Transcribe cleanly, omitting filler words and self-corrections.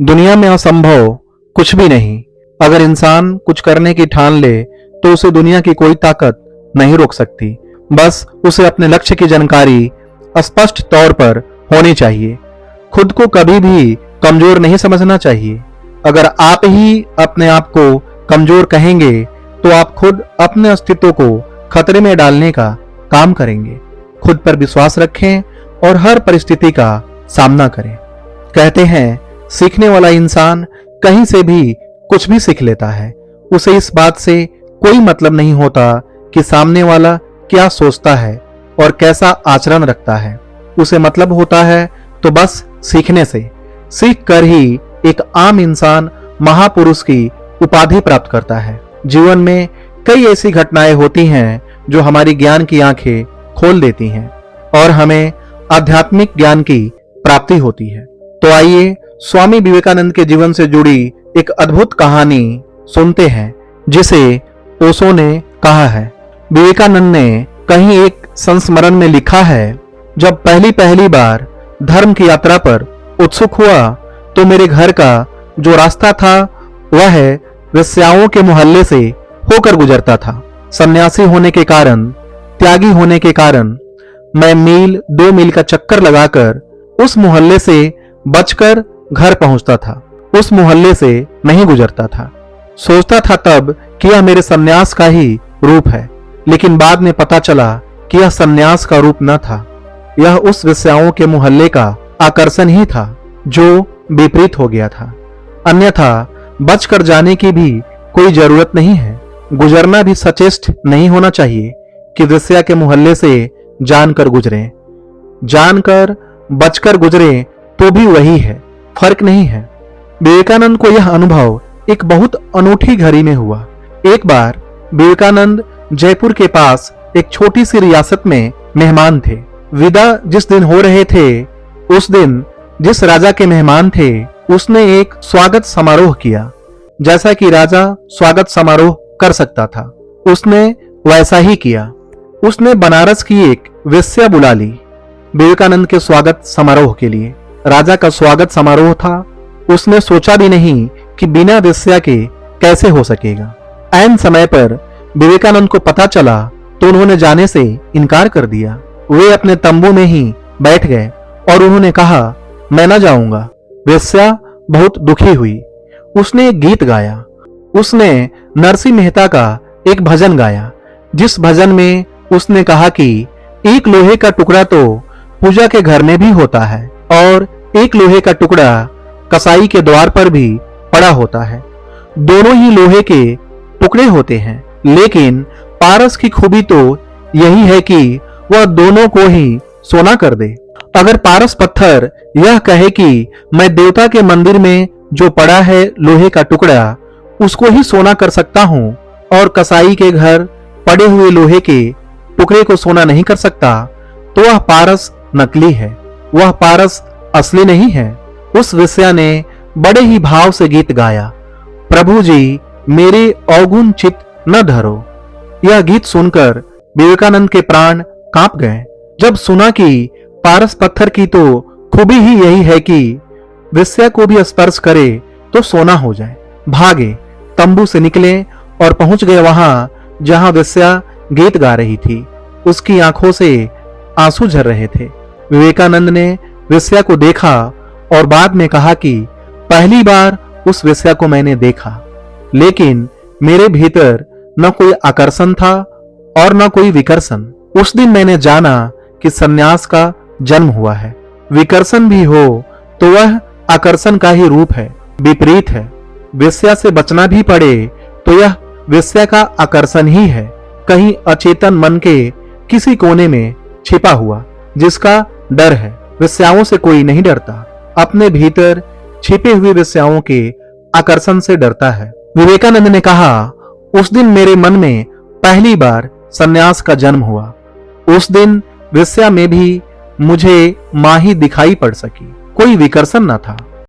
दुनिया में असंभव कुछ भी नहीं। अगर इंसान कुछ करने की ठान ले तो उसे दुनिया की कोई ताकत नहीं रोक सकती। बस उसे अपने लक्ष्य की जानकारी स्पष्ट तौर पर होनी चाहिए। खुद को कभी भी कमजोर नहीं समझना चाहिए। अगर आप ही अपने आप को कमजोर कहेंगे तो आप खुद अपने अस्तित्व को खतरे में डालने का काम करेंगे। खुद पर विश्वास रखें और हर परिस्थिति का सामना करें। कहते हैं सीखने वाला इंसान कहीं से भी कुछ भी सीख लेता है। उसे इस बात से कोई मतलब नहीं होता कि सामने वाला क्या सोचता है और कैसा आचरण रखता है। उसे मतलब होता है तो बस सीखने से। सीख कर ही एक आम इंसान महापुरुष की उपाधि प्राप्त करता है। जीवन में कई ऐसी घटनाएं होती हैं जो हमारी ज्ञान की आंखें खोल देती हैं और हमें आध्यात्मिक ज्ञान की प्राप्ति होती है। तो आइए स्वामी विवेकानंद के जीवन से जुड़ी एक अद्भुत कहानी सुनते हैं जिसे ओशो ने कहा है। विवेकानंद ने कहीं एक संस्मरण में लिखा है, जब पहली बार धर्म की यात्रा पर उत्सुक हुआ तो मेरे घर का जो रास्ता था वह वेश्याओं के मोहल्ले से होकर गुजरता था। सन्यासी होने के कारण, त्यागी होने के कारण मैं मील 2 मील का चक्कर लगाकर उस मोहल्ले से बचकर घर पहुंचता था। उस मोहल्ले से नहीं गुजरता था। सोचता था तब कि यह मेरे सन्यास का ही रूप है, लेकिन बाद में पता चला कि यह सन्यास का रूप न था। यह उस वेश्याओं के मोहल्ले का आकर्षण ही था जो विपरीत हो गया था। अन्यथा बचकर जाने की भी कोई जरूरत नहीं है। गुजरना भी सचेष्ट नहीं होना चाहिए कि वेश्या के मोहल्ले से जानकर गुजरे। जानकर बचकर गुजरे तो भी वही है, फर्क नहीं है। विवेकानंद को यह अनुभव एक बहुत अनूठी घड़ी में हुआ। एक बार विवेकानंद जयपुर के पास एक छोटी सी रियासत में मेहमान थे। विदा जिस दिन हो रहे थे उस दिन जिस राजा के मेहमान थे उसने एक स्वागत समारोह किया। जैसा कि राजा स्वागत समारोह कर सकता था उसने वैसा ही किया। उसने बनारस की एक वेश्या बुला ली विवेकानंद के स्वागत समारोह के लिए। राजा का स्वागत समारोह था। उसने सोचा भी नहीं कि बिना वेश्या के कैसे हो सकेगा। ऐन समय पर विवेकानंद को पता चला तो उन्होंने जाने से इनकार कर दिया। वे अपने तंबू में ही बैठ गए और उन्होंने कहा, मैं न जाऊंगा। वेश्या बहुत दुखी हुई। उसने एक गीत गाया। उसने नरसिंह मेहता का एक भजन गाया, जिस भजन में उसने कहा कि एक लोहे का टुकड़ा तो पूजा के घर में भी होता है और एक लोहे का टुकड़ा कसाई के द्वार पर भी पड़ा होता है। दोनों ही लोहे के टुकड़े होते हैं, लेकिन पारस की खूबी तो यही है कि वह दोनों को ही सोना कर दे। अगर पारस पत्थर यह कहे कि मैं देवता के मंदिर में जो पड़ा है लोहे का टुकड़ा उसको ही सोना कर सकता हूं और कसाई के घर पड़े हुए लोहे के टुकड़े को सोना नहीं कर सकता, तो वह पारस नकली है, वह पारस असली नहीं है। उस वेश्या ने बड़े ही भाव से गीत गाया, प्रभु जी मेरे अवगुण चित न धरो। यह गीत सुनकर विवेकानंद के प्राण कांप गए। जब सुना कि पारस पत्थर की तो खूबी ही यही है कि वेश्या को भी स्पर्श करे तो सोना हो जाए। भागे, तंबू से निकले और पहुंच गए वहां जहां वेश्या गीत गा रही थी। उसकी आंखों से आंसू झर रहे थे। विवेकानंद ने वेश्या को देखा और बाद में कहा कि पहली बार उस वेश्या को मैंने देखा, लेकिन मेरे भीतर न कोई आकर्षण था और न कोई विकर्षण। उस दिन मैंने जाना कि सन्यास का जन्म हुआ है। विकर्षण भी हो तो वह आकर्षण का ही रूप है, विपरीत है। वेश्या से बचना भी पड़े तो यह वेश्या का आकर्षण ही है, कहीं अचेतन मन के किसी कोने में छिपा हुआ, जिसका डर है। वेश्याओं से कोई नहीं डरता, अपने भीतर छिपे हुए वेश्याओं के आकर्षण से डरता है। विवेकानंद ने कहा, उस दिन मेरे मन में पहली बार सन्यास का जन्म हुआ। उस दिन वेश्या में भी मुझे मां ही दिखाई पड़ सकी, कोई विकर्षण न था।